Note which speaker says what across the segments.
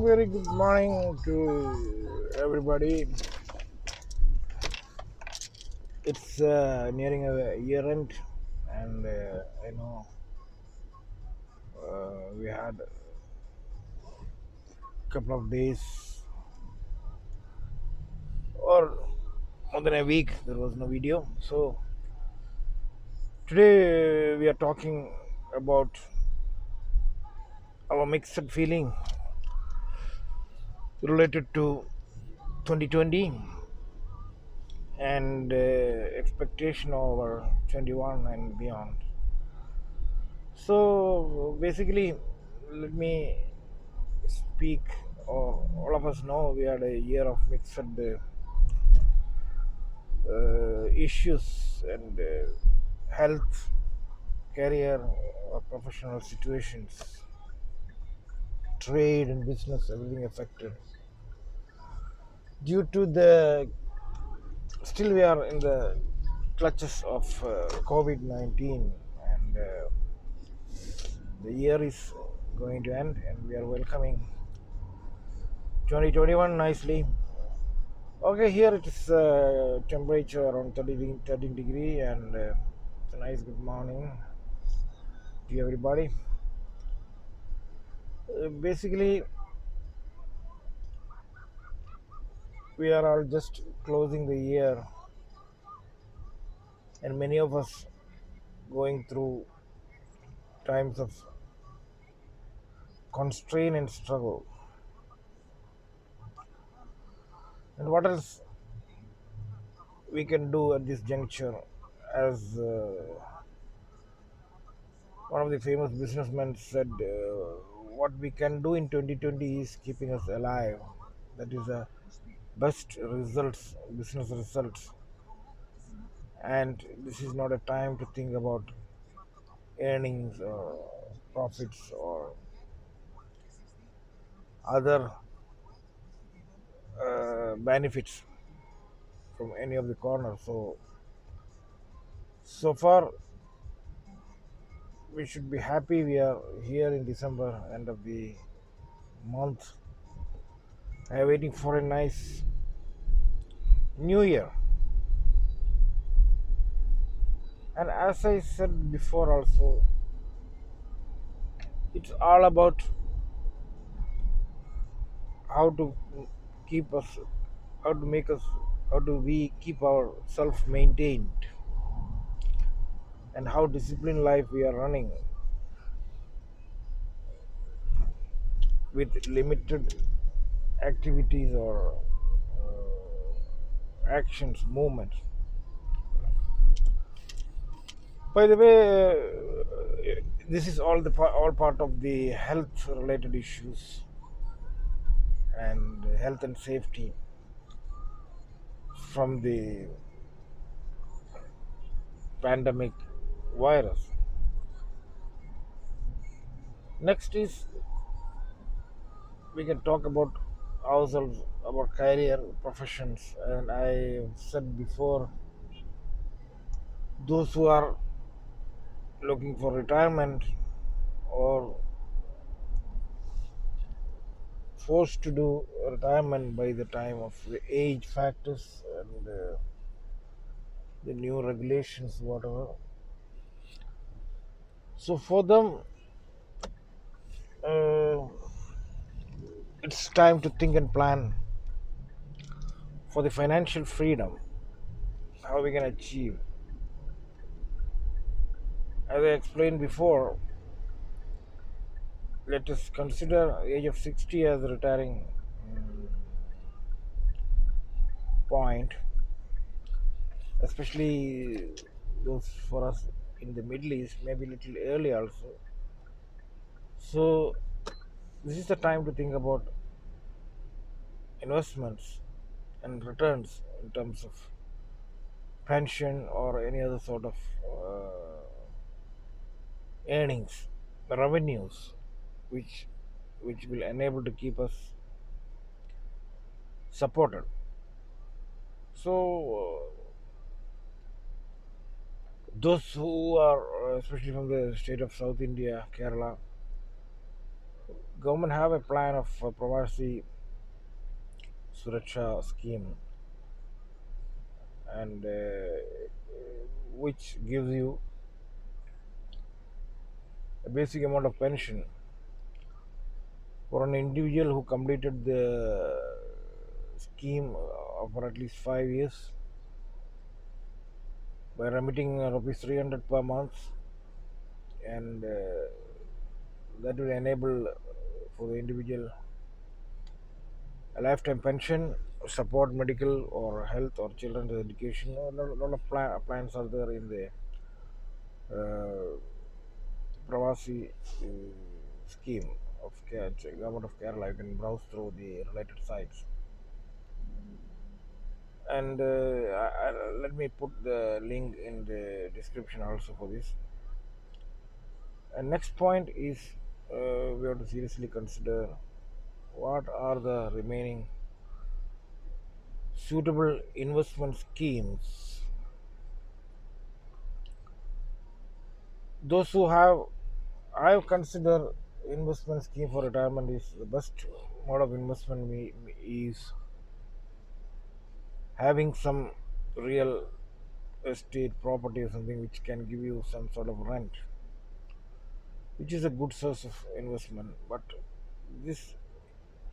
Speaker 1: very good morning to everybody. It's nearing a year end, and I know we had a couple of days or more than a week there was no video. So today we are talking about our mixed feeling related to 2020 and expectation over 21 and beyond. So basically, let me speak, or all of us know we had a year of mixed issues and health, career, or professional situations, trade and business, everything affected. Due to the, still we are in the clutches of COVID 19, and the year is going to end, and we are welcoming 2021 nicely. Okay, here it is temperature around 13 degree, and it's a nice good morning to everybody. Basically, we are all just closing the year, and many of us going through times of constraint and struggle. And what else we can do at this juncture? As one of the famous businessmen said, what we can do in 2020 is keeping us alive. That is the best results, business results. And this is not a time to think about earnings or profits or other benefits from any of the corners. So far we should be happy we are here in December, end of the month. I am waiting for a nice new year. And as I said before also, it's all about how to keep us, how to make us, how do we keep our self maintained, and how disciplined life we are running with limited activities or actions, movements. By the way, this is all part of the health related issues and health and safety from the pandemic virus. Next is we can talk about ourselves, about career, professions, and I said before, those who are looking for retirement or forced to do retirement by the time of the age factors and the new regulations, whatever. So for them, uh, it's time to think and plan for the financial freedom, how we can achieve. As I explained before, let us consider age of 60 as a retiring point, especially those for us in the Middle East, maybe a little early also. So this is the time to think about investments and returns in terms of pension or any other sort of earnings, revenues, which which will enable to keep us supported. So those who are especially from the state of South India, Kerala, Government have a plan of Pravasi Suraksha scheme, and which gives you a basic amount of pension for an individual who completed the scheme for at least 5 years by remitting rupees 300 per month, and that will enable for the individual a lifetime pension, support medical or health or children's education. A lot of plans are there in the uh, Pravasi scheme of government of Kerala. You can browse through the related sites, and let me put the link in the description also for this. And next point is we have to seriously consider what are the remaining suitable investment schemes. Those who have, I consider investment scheme for retirement is the best mode of investment. Is having some real estate property or something which can give you some sort of rent, which is a good source of investment. But this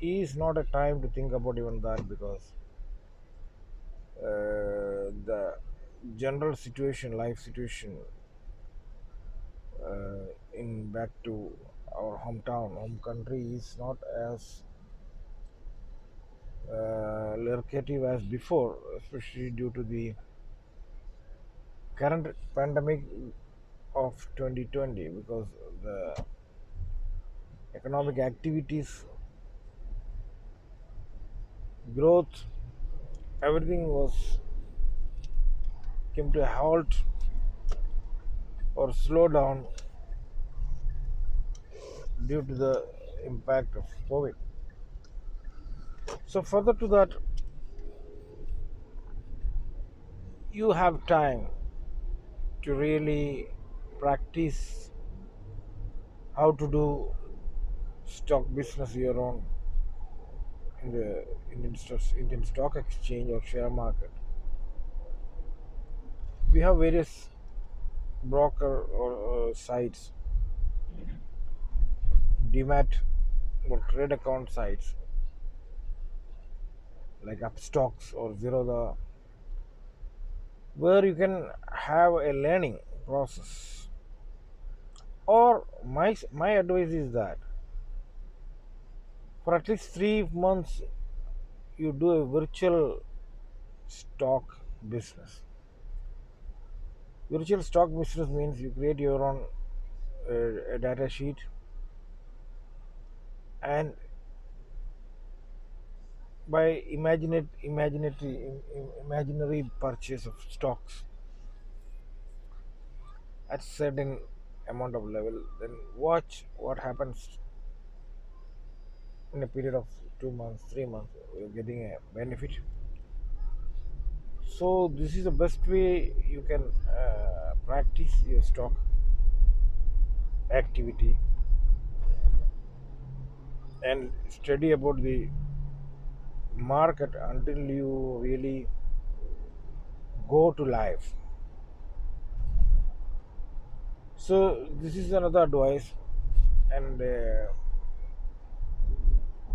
Speaker 1: is not a time to think about even that, because the general situation, life situation, in back to our hometown, home country, is not as lucrative as before, especially due to the current pandemic of 2020, because the economic activities, growth, everything was came to a halt or slow down due to the impact of COVID. So further to that, you have time to really practice how to do stock business your own in the Indian stock exchange or share market. We have various broker or sites, demat or trade account sites like Upstocks or Zerodha, where you can have a learning process. Or my advice is that for at least 3 months you do a virtual stock business. Virtual stock business means you create your own a data sheet, and by imaginary purchase of stocks at certain amount of level, then watch what happens in a period of 2 months, 3 months. You're getting a benefit. So this is the best way you can practice your stock activity and study about the market until you really go to live. So this is another advice, and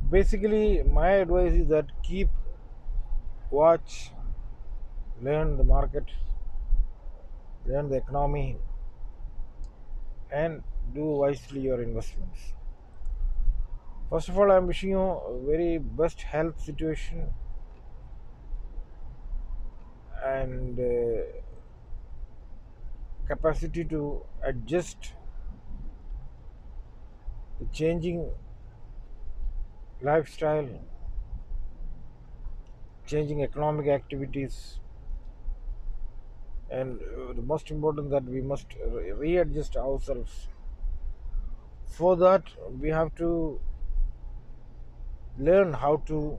Speaker 1: basically my advice is that keep watch, learn the market, learn the economy, and do wisely your investments. First of all, I'm wishing you a very best health situation, and capacity to adjust the changing lifestyle, changing economic activities, and the most important that we must readjust ourselves. For that, we have to learn how to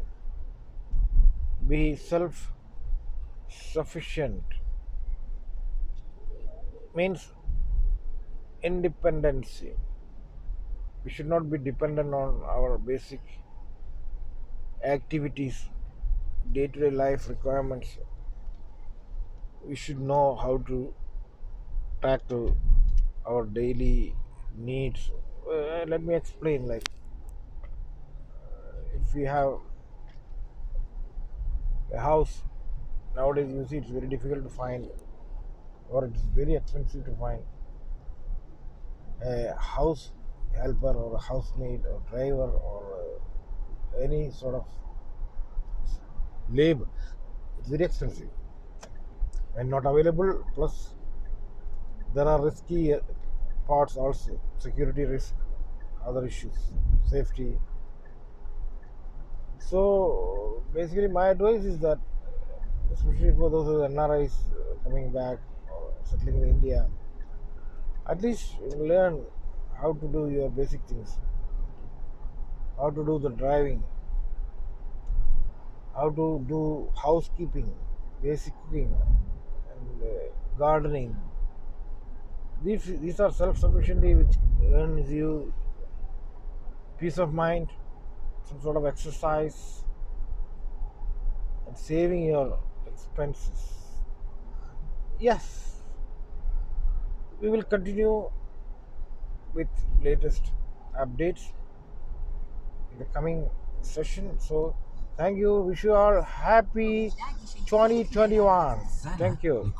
Speaker 1: be self sufficient, means independency. We should not be dependent on our basic activities, day-to-day life requirements. We should know how to tackle our daily needs. Let me explain. Like, if we have a house nowadays, you see it's very difficult to find, or it's very expensive to find a house helper or a housemaid or driver or any sort of labor. It's very expensive and not available. Plus, there are risky parts also, security risk, other issues, safety. So basically, my advice is that, especially for those who are NRIs coming back or settling in India, at least learn how to do your basic things, how to do the driving, how to do housekeeping, basic cooking, and gardening. These are self-sufficiency which earns you peace of mind, some sort of exercise, and saving your expenses. Yes, we will continue with latest updates in the coming session. So, thank you. Wish you all happy 2021. Thank you.